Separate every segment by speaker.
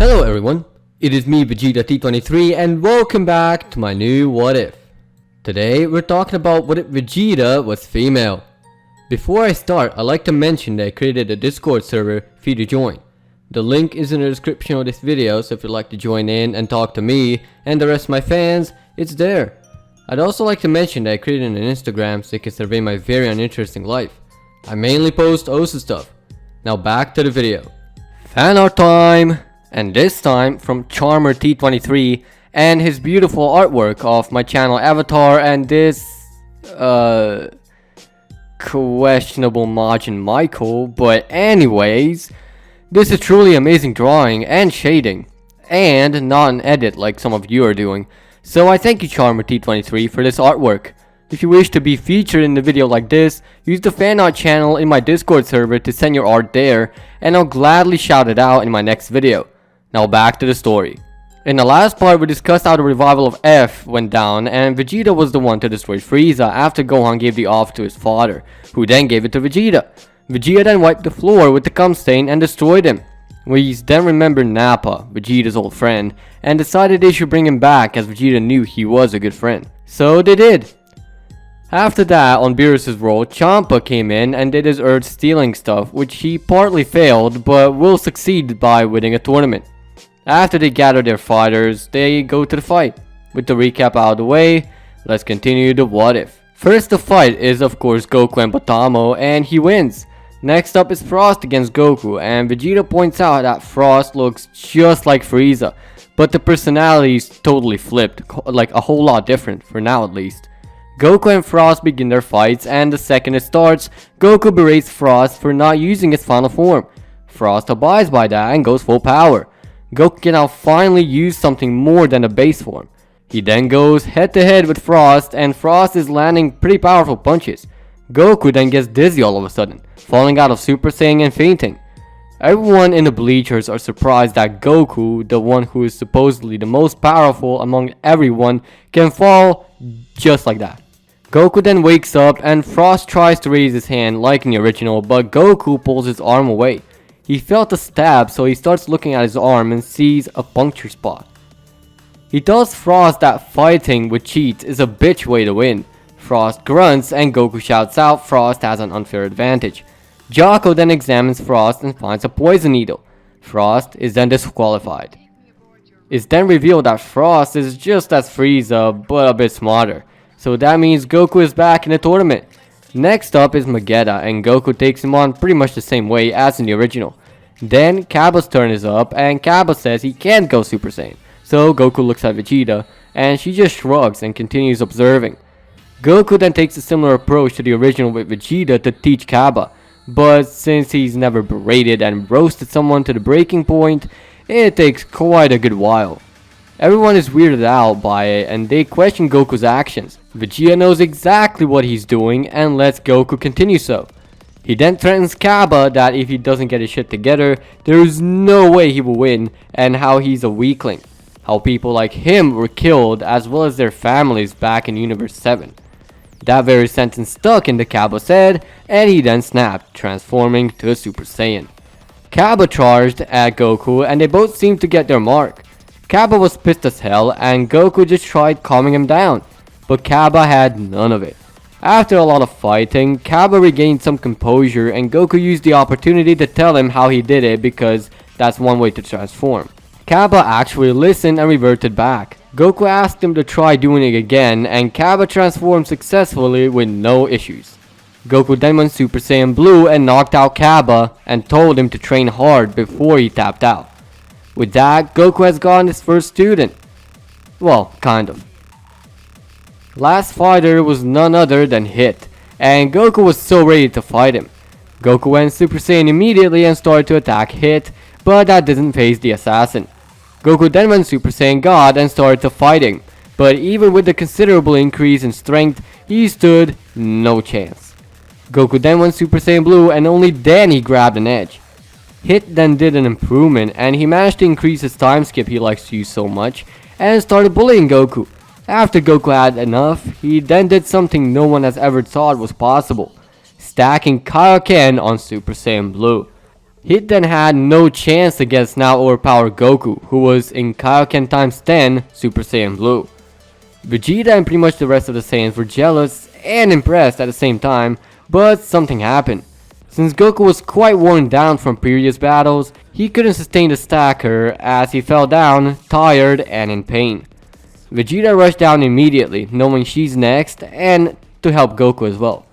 Speaker 1: Hello everyone, it is me Vegeta T23 and welcome back to my new What If. Today we're talking about what if Vegeta was female. Before I start, I'd like to mention that I created a Discord server for you to join. The link is in the description of this video, so if you'd like to join in and talk to me and the rest of my fans, it's there. I'd also like to mention that I created an Instagram so you can survey my very uninteresting life. I mainly post OSA stuff. Now back to the video. Fan art time! And this time from Charmer T23 and his beautiful artwork of my channel avatar and this questionable margin Michael. But anyways, this is truly amazing drawing and shading and not an edit like some of you are doing. So I thank you Charmer T23 for this artwork. If you wish to be featured in the video like this, use the fan art channel in my Discord server to send your art there and I'll gladly shout it out in my next video. Now back to the story. In the last part we discussed how the revival of F went down and Vegeta was the one to destroy Frieza after Gohan gave the off to his father, who then gave it to Vegeta. Vegeta then wiped the floor with the cum stain and destroyed him. Whis then remembered Nappa, Vegeta's old friend, and decided they should bring him back as Vegeta knew he was a good friend. So they did. After that, on Beerus' world, Champa came in and did his Earth stealing stuff, which he partly failed but will succeed by winning a tournament. After they gather their fighters, they go to the fight. With the recap out of the way, let's continue the what if. First the fight is of course Goku and Potamo and he wins. Next up is Frost against Goku and Vegeta points out that Frost looks just like Frieza, but the personality is totally flipped, like a whole lot different, for now at least. Goku and Frost begin their fights and the second it starts, Goku berates Frost for not using his final form. Frost abides by that and goes full power. Goku can now finally use something more than a base form. He then goes head to head with Frost and Frost is landing pretty powerful punches. Goku then gets dizzy all of a sudden, falling out of Super Saiyan and fainting. Everyone in the bleachers are surprised that Goku, the one who is supposedly the most powerful among everyone, can fall just like that. Goku then wakes up and Frost tries to raise his hand like in the original, but Goku pulls his arm away. He felt a stab, so he starts looking at his arm and sees a puncture spot. He tells Frost that fighting with cheats is a bitch way to win. Frost grunts and Goku shouts out Frost has an unfair advantage. Jocko then examines Frost and finds a poison needle. Frost is then disqualified. It's then revealed that Frost is just as Frieza, but a bit smarter. So that means Goku is back in the tournament. Next up is Vegeta and Goku takes him on pretty much the same way as in the original. Then Cabba's turn is up and Cabba says he can't go Super Saiyan. So Goku looks at Vegeta and she just shrugs and continues observing. Goku then takes a similar approach to the original with Vegeta to teach Cabba. But since he's never berated and roasted someone to the breaking point, it takes quite a good while. Everyone is weirded out by it and they question Goku's actions. Vegeta knows exactly what he's doing and lets Goku continue so. He then threatens Cabba that if he doesn't get his shit together, there is no way he will win and how he's a weakling. How people like him were killed as well as their families back in Universe 7. That very sentence stuck into Cabba's head and he then snapped, transforming to a Super Saiyan. Cabba charged at Goku and they both seemed to get their mark. Cabba was pissed as hell and Goku just tried calming him down, but Cabba had none of it. After a lot of fighting, Cabba regained some composure and Goku used the opportunity to tell him how he did it because that's one way to transform. Cabba actually listened and reverted back. Goku asked him to try doing it again and Cabba transformed successfully with no issues. Goku then went Super Saiyan Blue and knocked out Cabba and told him to train hard before he tapped out. With that, Goku has gotten his first student. Well, kind of. Last fighter was none other than Hit, and Goku was so ready to fight him. Goku went Super Saiyan immediately and started to attack Hit, but that didn't faze the assassin. Goku then went Super Saiyan God and started to fighting, but even with the considerable increase in strength, he stood no chance. Goku then went Super Saiyan Blue and only then he grabbed an edge. Hit then did an improvement and he managed to increase his time skip he likes to use so much and started bullying Goku. After Goku had enough, he then did something no one has ever thought was possible, stacking Kaioken on Super Saiyan Blue. Hit then had no chance against now overpowered Goku, who was in Kaioken times 10 Super Saiyan Blue. Vegeta and pretty much the rest of the Saiyans were jealous and impressed at the same time, but something happened. Since Goku was quite worn down from previous battles, he couldn't sustain the stacker as he fell down, tired and in pain. Vegeta rushed down immediately, knowing she's next, and to help Goku as well.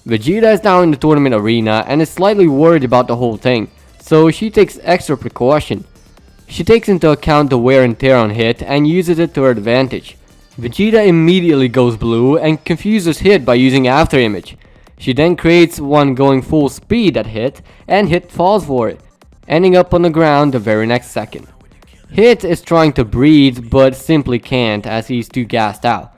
Speaker 1: Vegeta is now in the tournament arena and is slightly worried about the whole thing, so she takes extra precaution. She takes into account the wear and tear on Hit and uses it to her advantage. Vegeta immediately goes blue and confuses Hit by using After Image. She then creates one going full speed at Hit, and Hit falls for it, ending up on the ground the very next second. Hit is trying to breathe but simply can't as he's too gassed out.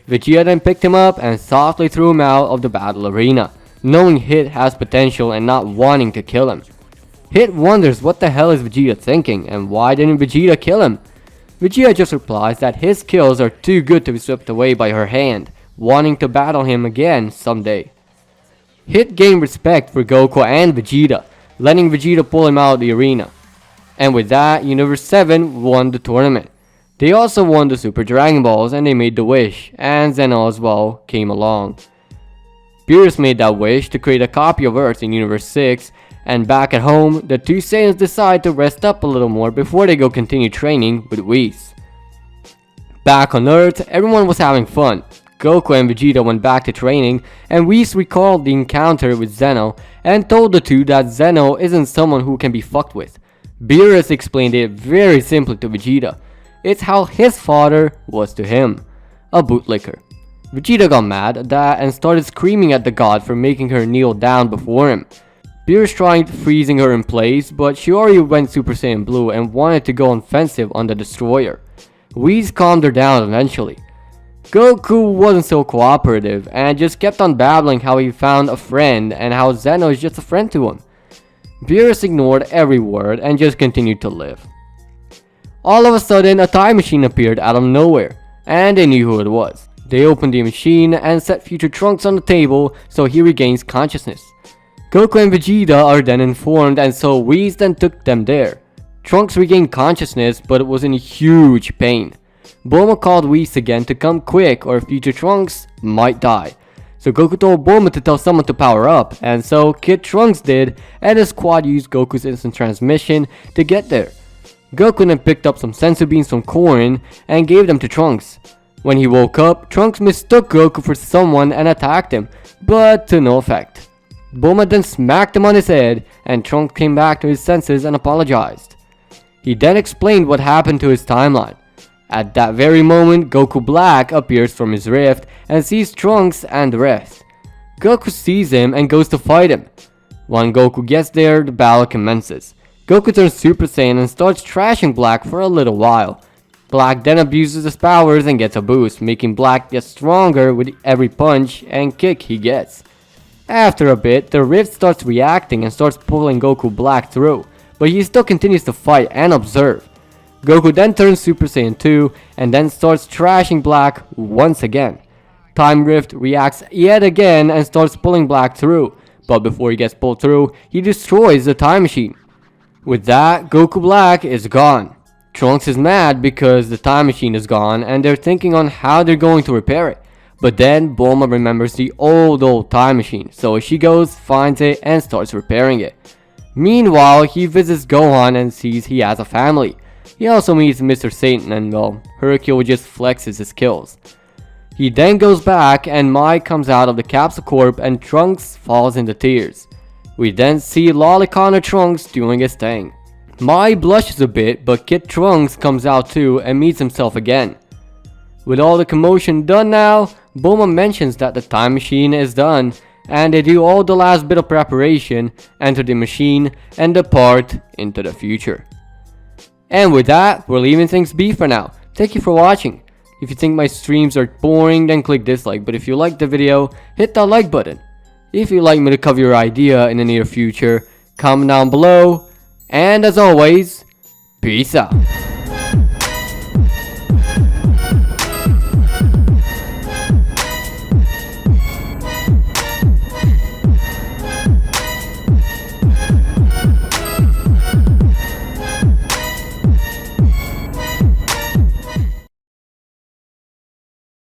Speaker 1: Vegeta then picked him up and softly threw him out of the battle arena, knowing Hit has potential and not wanting to kill him. Hit wonders what the hell is Vegeta thinking and why didn't Vegeta kill him? Vegeta just replies that his kills are too good to be swept away by her hand, wanting to battle him again someday. Hit gained respect for Goku and Vegeta, letting Vegeta pull him out of the arena. And with that, Universe 7 won the tournament. They also won the Super Dragon Balls and they made the wish, and Zeno as well came along. Beerus made that wish to create a copy of Earth in Universe 6, and back at home, the two Saiyans decide to rest up a little more before they go continue training with Whis. Back on Earth, everyone was having fun. Goku and Vegeta went back to training, and Whis recalled the encounter with Zeno and told the two that Zeno isn't someone who can be fucked with. Beerus explained it very simply to Vegeta. It's how his father was to him, a bootlicker. Vegeta got mad at that and started screaming at the god for making her kneel down before him. Beerus tried freezing her in place, but she already went Super Saiyan Blue and wanted to go offensive on the destroyer. Whis calmed her down eventually. Goku wasn't so cooperative and just kept on babbling how he found a friend and how Zeno is just a friend to him. Beerus ignored every word and just continued to live. All of a sudden, a time machine appeared out of nowhere, and they knew who it was. They opened the machine and set future Trunks on the table so he regains consciousness. Goku and Vegeta are then informed, and so Whis then took them there. Trunks regained consciousness but was in huge pain. Bulma called Whis again to come quick or future Trunks might die. So Goku told Bulma to tell someone to power up, and so Kid Trunks did, and the squad used Goku's instant transmission to get there. Goku then picked up some senzu beans from Korin and gave them to Trunks. When he woke up, Trunks mistook Goku for someone and attacked him, but to no effect. Bulma then smacked him on his head, and Trunks came back to his senses and apologized. He then explained what happened to his timeline. At that very moment, Goku Black appears from his rift and sees Trunks and the rest. Goku sees him and goes to fight him. When Goku gets there, the battle commences. Goku turns Super Saiyan and starts trashing Black for a little while. Black then abuses his powers and gets a boost, making Black get stronger with every punch and kick he gets. After a bit, the rift starts reacting and starts pulling Goku Black through, but he still continues to fight and observe. Goku then turns Super Saiyan 2 and then starts trashing Black once again. Time Rift reacts yet again and starts pulling Black through, but before he gets pulled through, he destroys the time machine. With that, Goku Black is gone. Trunks is mad because the time machine is gone and they're thinking on how they're going to repair it. But then Bulma remembers the old time machine, so she goes, finds it, and starts repairing it. Meanwhile, he visits Gohan and sees he has a family. He also meets Mr. Satan and well, Hercule just flexes his skills. He then goes back and Mai comes out of the Capsule Corp and Trunks falls into tears. We then see Lolicon Trunks doing his thing. Mai blushes a bit, but Kid Trunks comes out too and meets himself again. With all the commotion done now, Bulma mentions that the time machine is done, and they do all the last bit of preparation, enter the machine, and depart into the future. And with that, we're leaving things be for now. Thank you for watching. If you think my streams are boring, then click dislike, but if you liked the video, hit that like button. If you'd like me to cover your idea in the near future, comment down below. And as always, peace out.